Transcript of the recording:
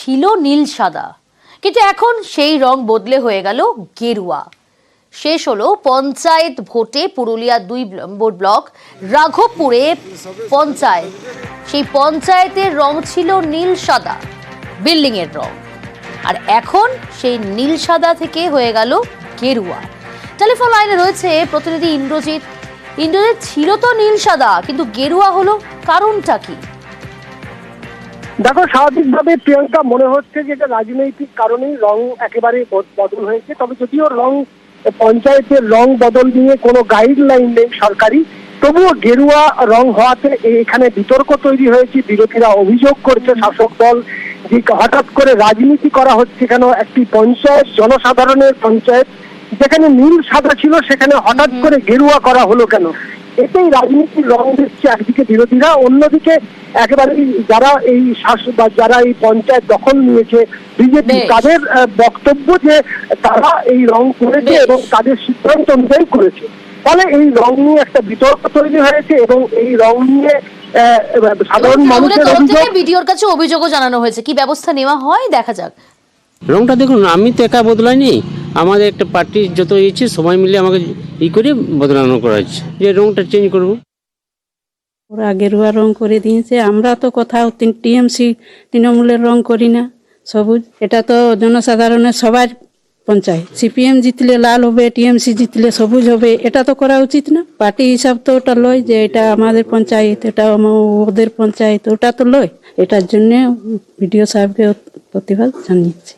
ছিল নীল সাদা, কিন্তু এখন সেই রং বদলে হয়ে গেল গেরুয়া। শেষ হলো পঞ্চায়েত ভোটে পুরুলিয়া 2 নম্বর ব্লক রাঘবপুরে পঞ্চায়েত। সেই পঞ্চায়েতের রং ছিল নীল সাদা, বিল্ডিং এর রং, আর এখন সেই নীল সাদা থেকে হয়ে গেল গেরুয়া। টেলিফোন লাইনে রয়েছে প্রতিনিধি ইন্দ্রজিৎ। ইন্দ্রজিৎ, ছিল তো নীল সাদা, কিন্তু গেরুয়া হলো, কারণটা কি? দেখো, স্বাভাবিকভাবে প্রিয়াঙ্কা মনে হচ্ছে যে এটা রাজনৈতিক কারণেই রং একেবারে বদল হয়েছে। তবে যদিও রং পঞ্চায়েতের রং বদল নিয়ে কোনো গাইডলাইন নেই সরকারি, তবুও গেরুয়া রং হওয়াতে এখানে বিতর্ক তৈরি হয়েছে। বিরোধীরা অভিযোগ করছে শাসক দল যে হঠাৎ করে রাজনীতি করা হচ্ছে কেন। একটি পঞ্চায়েত, জনসাধারণের পঞ্চায়েত, যেখানে নীল সাদা ছিল সেখানে হঠাৎ করে গেরুয়া করা হলো কেন? এতেই রাজনীতির রং দিচ্ছে একদিকে বিরোধীরা, অন্যদিকে একেবারে যারা এই শাসক বা যারা এই পঞ্চায়েত দখল নিয়েছে বিজেপি, তাদের বক্তব্য যে তারা এই রং করেছে এবং তাদের সিদ্ধান্ত অনুযায়ী করেছে। ফলে এই রং নিয়ে একটা বিতর্ক তৈরি হয়েছে এবং এই রং নিয়ে সাধারণ মানুষের অভিযোগ, ভিডিওর কাছে অভিযোগও জানানো হয়েছে। কি ব্যবস্থা নেওয়া হয় দেখা যাক। রংটা দেখুন, আমি তো একা বদলাইনি, আমাদের একটা পার্টির যত ইচ্ছে সবাই মিলে আমাকে করে বদলানো করা হচ্ছে যে রংটা চেঞ্জ করবো। ওরা গেরুয়া রং করে দিয়েছে। আমরা তো কোথাও টিএমসি তৃণমূলের রং করি না, সবুজ। এটা তো জনসাধারণের সবার পঞ্চায়েত। সিপিএম জিতলে লাল হবে, টিএমসি জিতলে সবুজ হবে, এটা তো করা উচিত না। পার্টি হিসাব তো ওটা লয় যে এটা আমাদের পঞ্চায়েত, এটা ওদের পঞ্চায়েত, ওটা তো লয়। এটার জন্য বিডিও সাহেবকে প্রতিবাদ জানিয়েছি।